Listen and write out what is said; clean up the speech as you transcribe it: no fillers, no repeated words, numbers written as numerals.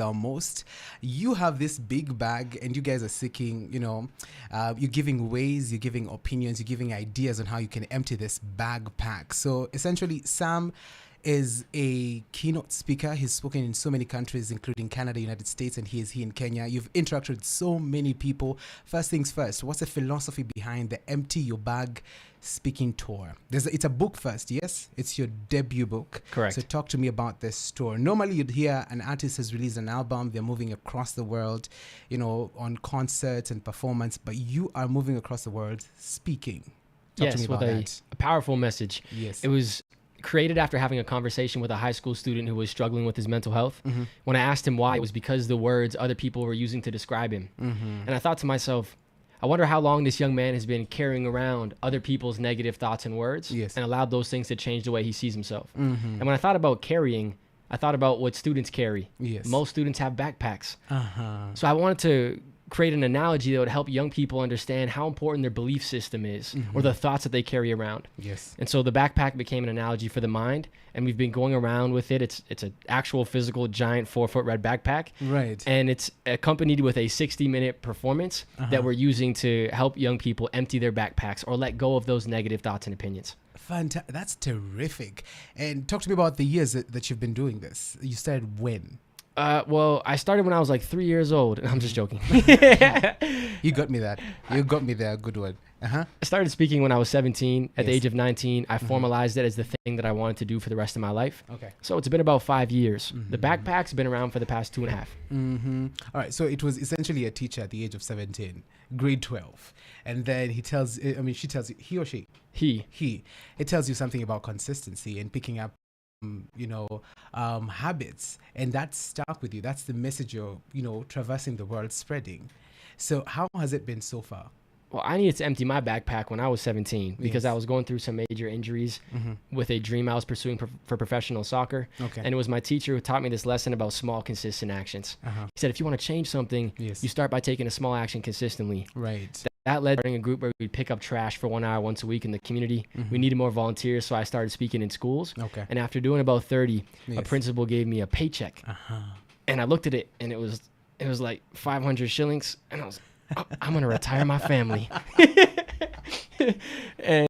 the most. You have this big bag and you guys are seeking, you're giving ways, you're giving opinions, you're giving ideas on how you can empty this backpack. So essentially, Sam is a keynote speaker. He's spoken in so many countries, including Canada, United States, and he is here in Kenya. You've interacted with so many people. First things first, what's the philosophy behind the Empty Your Bag speaking tour? It's a book first, yes? It's your debut book. Correct. So talk to me about this tour. Normally you'd hear an artist has released an album, they're moving across the world, on concerts and performance, but you are moving across the world speaking. Talk to me about that. A powerful message. Yes. It was created after having a conversation with a high school student who was struggling with his mental health. Mm-hmm. When I asked him why, it was because the words other people were using to describe him. Mm-hmm. And I thought to myself, I wonder how long this young man has been carrying around other people's negative thoughts and words, yes, and allowed those things to change the way he sees himself. Mm-hmm. And when I thought about carrying, I thought about what students carry. Yes. Most students have backpacks. Uh-huh. So I wanted to create an analogy that would help young people understand how important their belief system is, mm-hmm, or the thoughts that they carry around. Yes. And so the backpack became an analogy for the mind, and we've been going around with it. It's an actual physical giant 4-foot red backpack. Right. And it's accompanied with a 60-minute performance that we're using to help young people empty their backpacks or let go of those negative thoughts and opinions. That's terrific. And talk to me about the years that you've been doing this. You started when? Well, I started when I was like 3 years old. I'm just joking. You got me that. You got me there. Good one. Uh-huh. I started speaking when I was 17. At the Yes. age of 19, I formalized it as the thing that I wanted to do for the rest of my life. Okay. So it's been about 5 years. Mm-hmm. The backpack's been around for the past 2.5. Mm-hmm. All right. So it was essentially a teacher at the age of 17, grade 12. And then he tells you, he or she? He. It tells you something about consistency and picking up habits, and that stuck with you. That's the message you're traversing the world spreading. So how has it been so far? Well, I needed to empty my backpack when I was 17 because Yes. I was going through some major injuries with a dream I was pursuing for professional soccer. Okay. And it was my teacher who taught me this lesson about small, consistent actions. Uh-huh. He said, if you want to change something, Yes. you start by taking a small action consistently. Right. That led to starting a group where we'd pick up trash for 1 hour once a week in the community. We needed more volunteers, so I started speaking in schools. Okay. And after doing about 30, a Yes. principal gave me a paycheck. Uh-huh. And I looked at it, and it was like 500 shillings. And I was, I'm going to retire my family. And